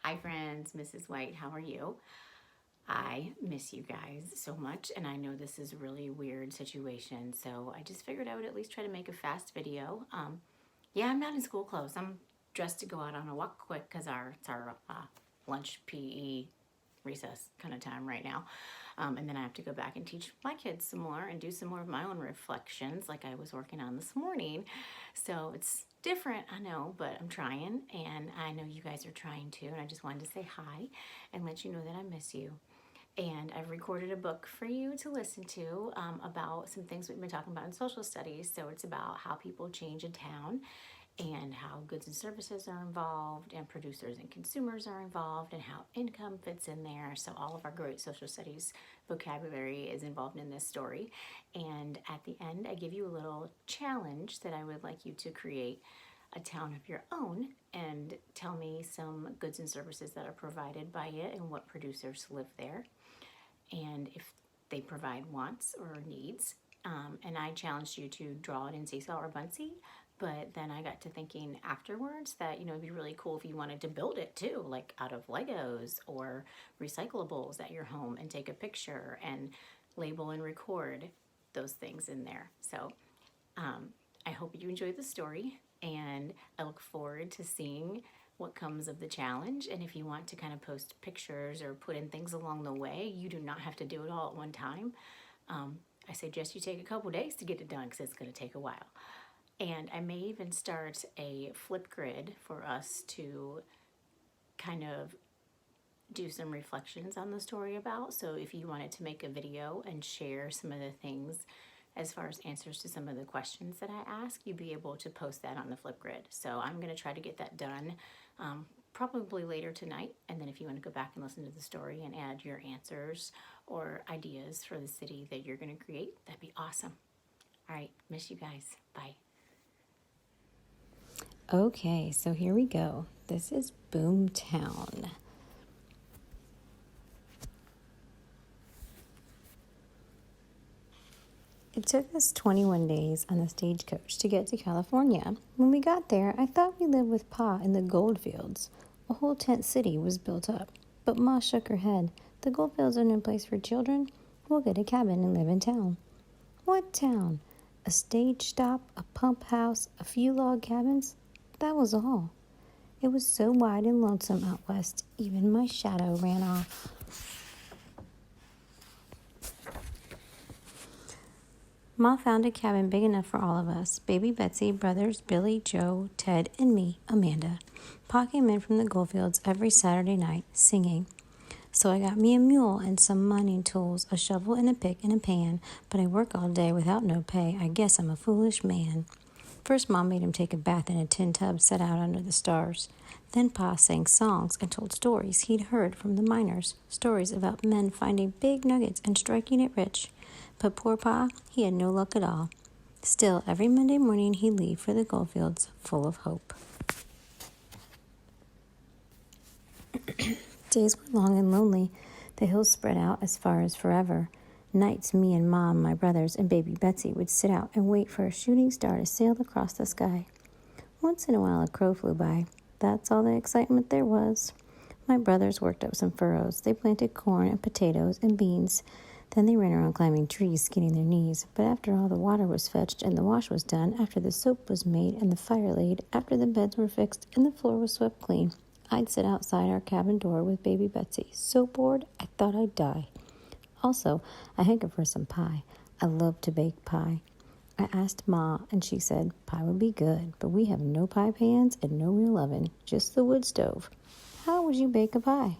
Hi friends, Mrs. White, how are you? I miss you guys so much, and I know this is a really weird situation, so I just figured I would at least try to make a fast video. Yeah, I'm not in school clothes. I'm dressed to go out on a walk quick because it's our lunch PE recess kind of time right now. And then I have to go back and teach my kids some more and do some more of my own reflections like I was working on this morning. So it's different, I know, but I'm trying, and I know you guys are trying too. And I just wanted to say hi and let you know that I miss you. And I've recorded a book for you to listen to about some things we've been talking about in social studies. So it's about how people change a town and how goods and services are involved and producers and consumers are involved and how income fits in there. So all of our great social studies vocabulary is involved in this story. And at the end, I give you a little challenge that I would like you to create a town of your own and tell me some goods and services that are provided by it and what producers live there and if they provide wants or needs. And I challenged you to draw it in Seesaw or Buncee, but then I got to thinking afterwards that, it'd be really cool if you wanted to build it too, like out of Legos or recyclables at your home and take a picture and label and record those things in there. So I hope you enjoy the story, and I look forward to seeing what comes of the challenge. And if you want to kind of post pictures or put in things along the way, you do not have to do it all at one time. I suggest you take a couple days to get it done because it's going to take a while. And I may even start a flip grid for us to kind of do some reflections on the story about. So if you wanted to make a video and share some of the things as far as answers to some of the questions that I ask, you'd be able to post that on the Flipgrid. So I'm going to try to get that done probably later tonight. And then if you want to go back and listen to the story and add your answers or ideas for the city that you're going to create, that'd be awesome. All right, miss you guys. Bye. Okay, so here we go. This is Boomtown. It took us 21 days on the stagecoach to get to California. When we got there, I thought we lived with Pa in the goldfields. A whole tent city was built up. But Ma shook her head. The goldfields are no place for children. We'll get a cabin and live in town. What town? A stage stop, a pump house, a few log cabins? That was all. It was so wide and lonesome out west, even my shadow ran off. Ma found a cabin big enough for all of us, baby Betsy, brothers Billy, Joe, Ted, and me, Amanda. Pa came in from the goldfields every Saturday night, singing. So I got me a mule and some mining tools, a shovel and a pick and a pan, but I work all day without no pay. I guess I'm a foolish man. First, Mom made him take a bath in a tin tub set out under the stars. Then Pa sang songs and told stories he'd heard from the miners, stories about men finding big nuggets and striking it rich. But poor Pa, he had no luck at all. Still, every Monday morning he'd leave for the goldfields full of hope. Days were long and lonely. The hills spread out as far as forever. Nights, me and Mom, my brothers, and baby Betsy would sit out and wait for a shooting star to sail across the sky. Once in a while a crow flew by. That's all the excitement there was. My brothers worked up some furrows. They planted corn and potatoes and beans. Then they ran around climbing trees, skinning their knees. But after all the water was fetched and the wash was done, after the soap was made and the fire laid, after the beds were fixed and the floor was swept clean, I'd sit outside our cabin door with baby Betsy, so bored I thought I'd die. Also, I hankered for some pie. I love to bake pie. I asked Ma, and she said pie would be good, but we have no pie pans and no real oven, just the wood stove. How would you bake a pie?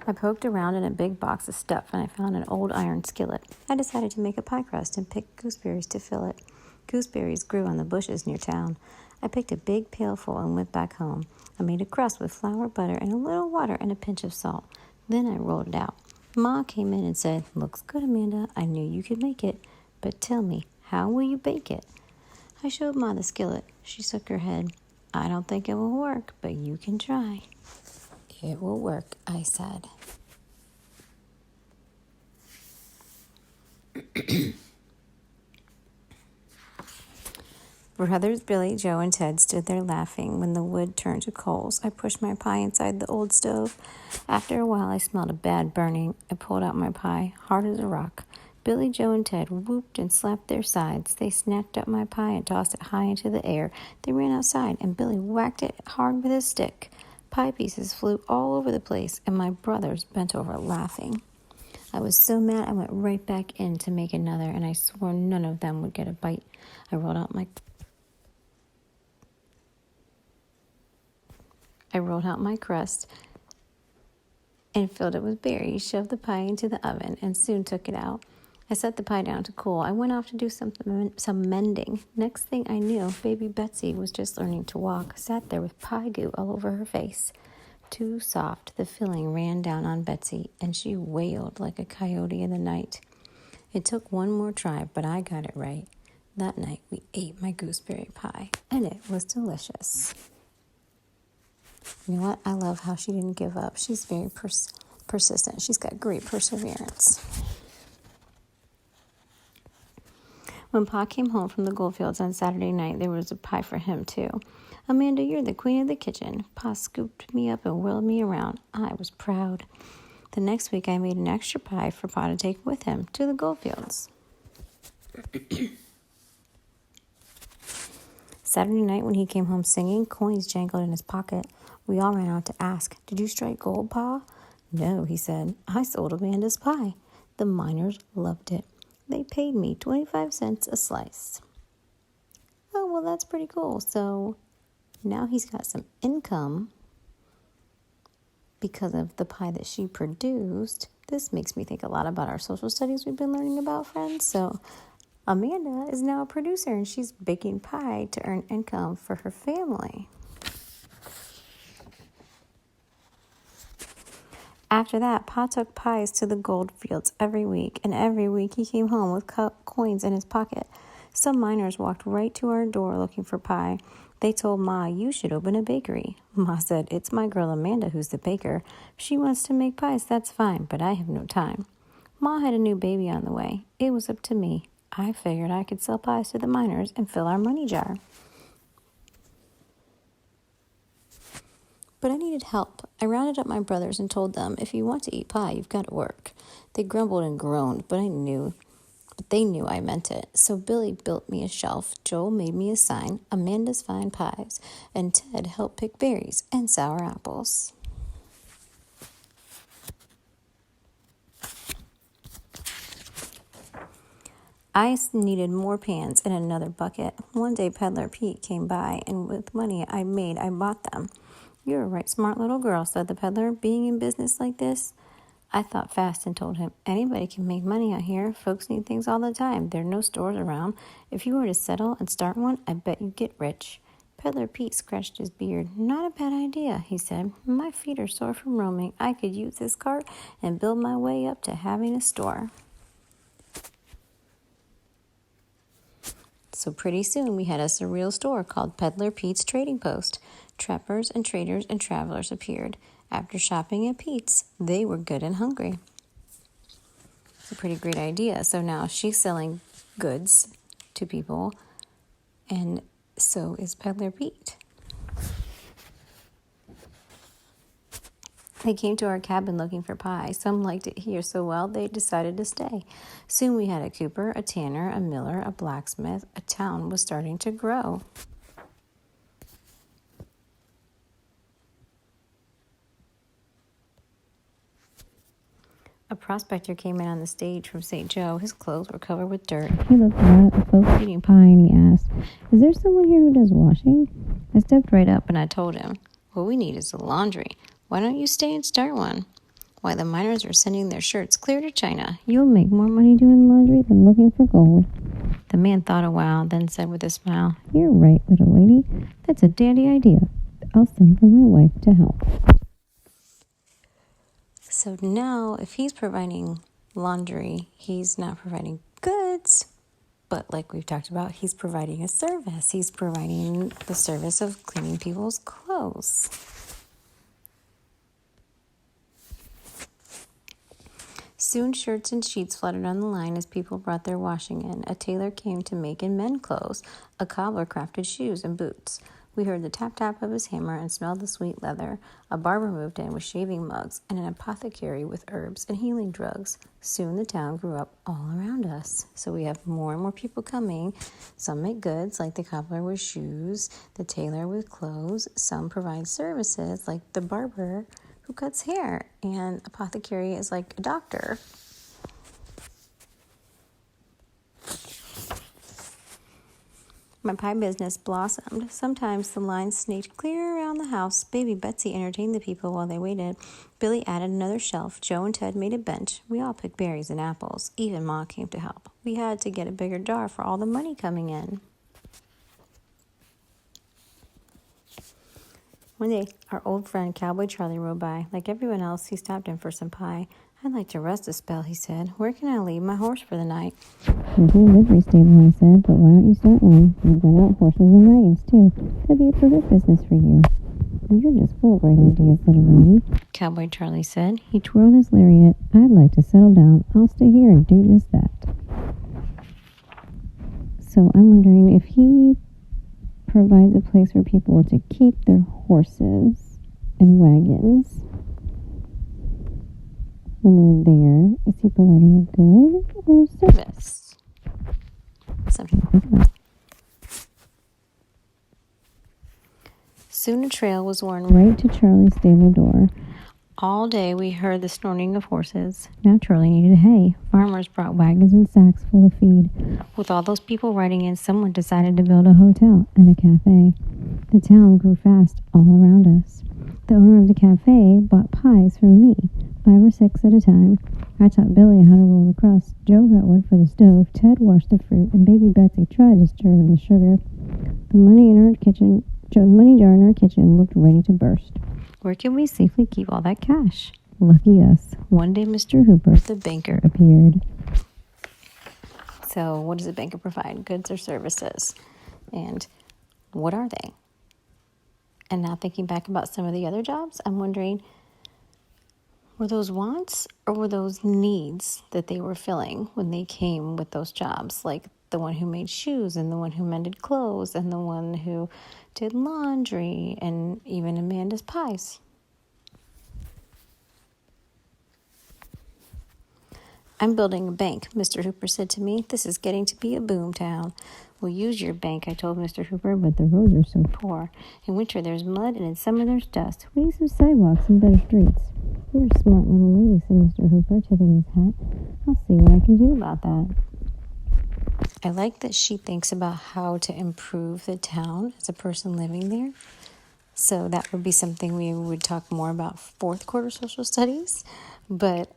I poked around in a big box of stuff, and I found an old iron skillet. I decided to make a pie crust and picked gooseberries to fill it. Gooseberries grew on the bushes near town. I picked a big pailful and went back home. I made a crust with flour, butter, and a little water and a pinch of salt. Then I rolled it out. Ma came in and said, "Looks good, Amanda. I knew you could make it. But tell me, how will you bake it?" I showed Ma the skillet. She shook her head. "I don't think it will work, but you can try." "It will work," I said. Brothers Billy, Joe, and Ted stood there laughing when the wood turned to coals. I pushed my pie inside the old stove. After a while, I smelled a bad burning. I pulled out my pie, hard as a rock. Billy, Joe, and Ted whooped and slapped their sides. They snatched up my pie and tossed it high into the air. They ran outside, and Billy whacked it hard with his stick. Pie pieces flew all over the place, and my brothers bent over laughing. I was so mad I went right back in to make another, and I swore none of them would get a bite. I rolled out my crust and filled it with berries, shoved the pie into the oven, and soon took it out. I set the pie down to cool. I went off to do some mending. Next thing I knew, baby Betsy was just learning to walk, sat there with pie goo all over her face. Too soft, the filling ran down on Betsy, and she wailed like a coyote in the night. It took one more try, but I got it right. That night, we ate my gooseberry pie, and it was delicious. You know what? I love how she didn't give up. She's very persistent. She's got great perseverance. When Pa came home from the Goldfields on Saturday night, there was a pie for him, too. Amanda, you're the queen of the kitchen. Pa scooped me up and whirled me around. I was proud. The next week, I made an extra pie for Pa to take with him to the Goldfields. Saturday night, when he came home singing, coins jangled in his pocket. We all ran out to ask, "Did you strike gold, Pa?" "No," he said. "I sold Amanda's pie." The miners loved it. They paid me 25 cents a slice. Oh, well, that's pretty cool. So now he's got some income because of the pie that she produced. This makes me think a lot about our social studies we've been learning about, friends. So Amanda is now a producer, and she's baking pie to earn income for her family. After that, Pa took pies to the Goldfields every week, and every week he came home with coins in his pocket. Some miners walked right to our door looking for pie. They told Ma, "You should open a bakery." Ma said, "It's my girl Amanda who's the baker. If she wants to make pies, that's fine, but I have no time." Ma had a new baby on the way. It was up to me. I figured I could sell pies to the miners and fill our money jar. But I needed help. I rounded up my brothers and told them, "If you want to eat pie, you've got to work." They grumbled and groaned, but they knew I meant it. So Billy built me a shelf, Joel made me a sign, Amanda's Fine Pies, and Ted helped pick berries and sour apples. I needed more pans and another bucket. One day, Peddler Pete came by, and with money I made, I bought them. "You're a right smart little girl," said the peddler, "being in business like this." I thought fast and told him, "Anybody can make money out here. Folks need things all the time. There are no stores around. If you were to settle and start one, I bet you'd get rich." Peddler Pete scratched his beard. "Not a bad idea," he said. "My feet are sore from roaming. I could use this cart and build my way up to having a store." So pretty soon we had us a real store called Peddler Pete's Trading Post. Trappers and traders and travelers appeared. After shopping at Pete's, they were good and hungry. It's a pretty great idea. So now she's selling goods to people, and so is Peddler Pete. They came to our cabin looking for pie. Some liked it here so well they decided to stay. Soon we had a cooper, a tanner, a miller, a blacksmith. A town was starting to grow. A prospector came in on the stage from St. Joe. His clothes were covered with dirt. He looked around at the folks eating pie and he asked, "Is there someone here who does washing?" I stepped right up and I told him, "What we need is a laundry. Why don't you stay and start one? Why, the miners are sending their shirts clear to China. You'll make more money doing laundry than looking for gold." The man thought a while, then said with a smile, "You're right, little lady. That's a dandy idea. I'll send for my wife to help." So now, if he's providing laundry, he's not providing goods, but like we've talked about, he's providing a service. He's providing the service of cleaning people's clothes. Soon shirts and sheets fluttered on the line as people brought their washing in. A tailor came to make in men clothes. A cobbler crafted shoes and boots. We heard the tap-tap of his hammer and smelled the sweet leather. A barber moved in with shaving mugs and an apothecary with herbs and healing drugs. Soon the town grew up all around us. So we have more and more people coming. Some make goods, like the cobbler with shoes, the tailor with clothes. Some provide services, like the barber who cuts hair, and apothecary is like a doctor. My pie business blossomed. Sometimes the line snaked clear around the house. Baby Betsy entertained the people while they waited. Billy added another shelf. Joe and Ted made a bench. We all picked berries and apples. Even Ma came to help. We had to get a bigger jar for all the money coming in. One day, our old friend Cowboy Charlie rode by. Like everyone else, he stopped in for some pie. "I'd like to rest a spell," he said. "Where can I leave my horse for the night?" "There's no livery stable," I said, "but why don't you start one? You've got out horses and wagons, too. That'd be a perfect business for you." "You're just full of great ideas, little lady," Cowboy Charlie said. He twirled his lariat. "I'd like to settle down. I'll stay here and do just that." So I'm wondering if he provides a place for people to keep their horses and wagons when they're there. Is he providing a good or a service? Something to think about. Soon a trail was worn right to Charlie's stable door. All day we heard the snorting of horses. Now Charlie needed hay. Farmers brought wagons and sacks full of feed. With all those people riding in, someone decided to build a hotel and a cafe. The town grew fast all around us. The owner of the cafe bought pies from me, 5 or 6 at a time. I taught Billy how to roll the crust. Joe got wood for the stove. Ted washed the fruit, and baby Betsy tried to stir in the sugar. The money jar in our kitchen looked ready to burst. Where can we safely keep all that cash? Lucky us. One day Mr. Hooper, the banker, appeared. So what does a banker provide? Goods or services? And what are they? And now thinking back about some of the other jobs, I'm wondering, were those wants or were those needs that they were filling when they came with those jobs? Like the one who made shoes and the one who mended clothes and the one who did laundry and even Amanda's pies. "I'm building a bank," Mr. Hooper said to me. "This is getting to be a boom town." "We'll use your bank," I told Mr. Hooper, "but the roads are so poor. In winter there's mud and in summer there's dust. We need some sidewalks and better streets." "You're a smart little lady," said Mr. Hooper, tipping his hat. "I'll see what I can do about that." I like that she thinks about how to improve the town as a person living there. So that would be something we would talk more about 4th quarter social studies. But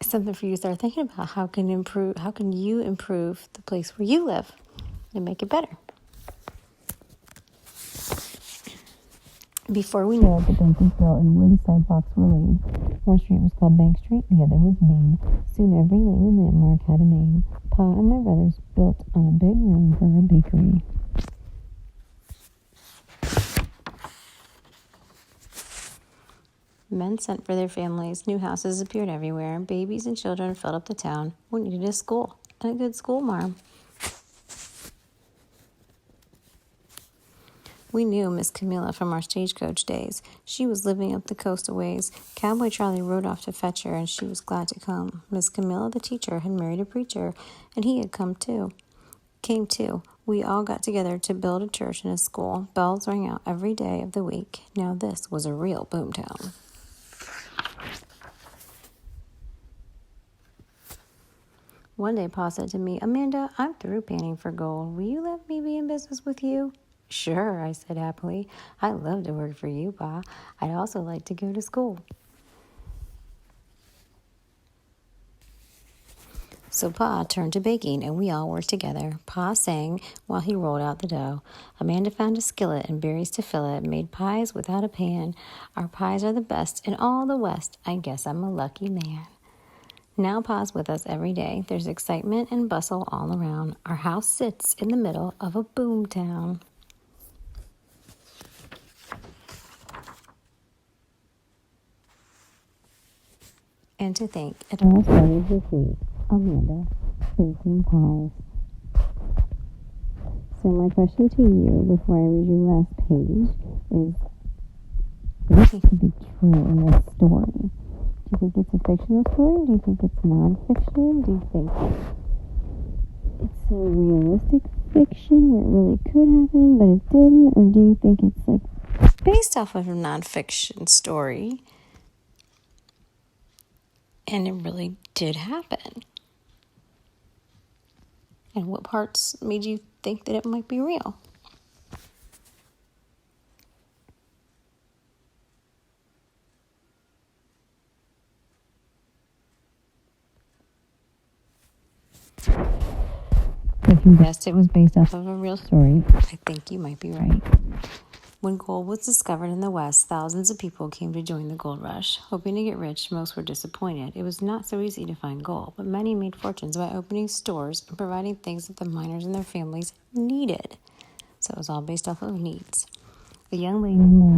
it's something for you to start thinking about. How can you improve the place where you live and make it better? Before we knew it, the bank was built and wooden sidewalks were laid. One street was called Bank Street, the other was Main. Soon every lane and landmark had a name. Pa and my brothers built on a big room for a bakery. Men sent for their families. New houses appeared everywhere. Babies and children filled up the town. We needed a school, and a good school marm. We knew Miss Camilla from our stagecoach days. She was living up the coast a ways. Cowboy Charlie rode off to fetch her, and she was glad to come. Miss Camilla, the teacher, had married a preacher, and he had came too. We all got together to build a church and a school. Bells rang out every day of the week. Now this was a real boomtown. One day, Pa said to me, "Amanda, I'm through panning for gold. Will you let me be in business with you?" "Sure," I said happily. "I love to work for you, Pa. I'd also like to go to school." So Pa turned to baking, and we all worked together. Pa sang while he rolled out the dough. Amanda found a skillet and berries to fill it, made pies without a pan. Our pies are the best in all the West. I guess I'm a lucky man. Now Pa's with us every day. There's excitement and bustle all around. Our house sits in the middle of a boom town. And to think it all started with me, Amanda, baking pies. So my question to you before I read your last page is, what do you think could be true in this story? Do you think it's a fictional story? Do you think it's non-fiction? Do you think it's a realistic fiction where it really could happen but it didn't? Or do you think it's like based off of a non-fiction story and it really did happen? And what parts made you think that it might be real? If you guessed it was based off of a real story, I think you might be right. When gold was discovered in the West, thousands of people came to join the gold rush. Hoping to get rich, most were disappointed. It was not so easy to find gold, but many made fortunes by opening stores and providing things that the miners and their families needed. So it was all based off of needs. A young lady who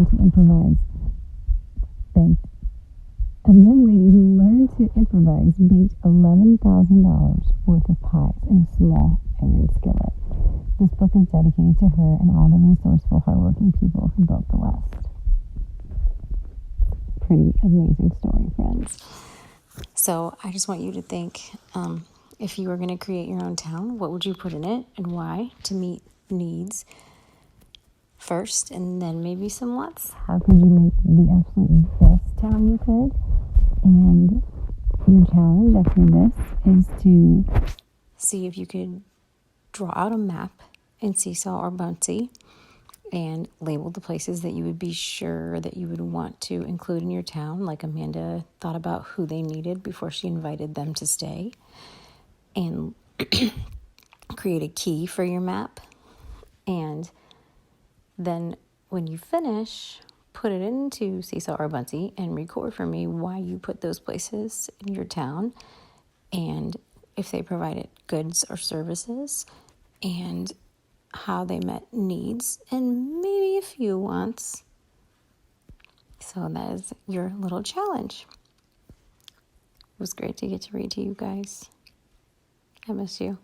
learned to improvise baked $11,000 worth of pies in a small iron skillet. This book is dedicated to her and all the resourceful, hardworking people who built the West. Pretty amazing story, friends. So I just want you to think, if you were going to create your own town, what would you put in it and why to meet needs first, and then maybe some wants? How could you make the absolute best town you could? And your challenge after this is to see if you could draw out a map in Seesaw or Buncey and label the places that you would be sure that you would want to include in your town, like Amanda thought about who they needed before she invited them to stay, and create a key for your map. And then when you finish, put it into Seesaw or Buncey and record for me why you put those places in your town and if they provided goods or services and how they met needs and maybe a few wants. So that is your little challenge. It was great to get to read to you guys. I miss you.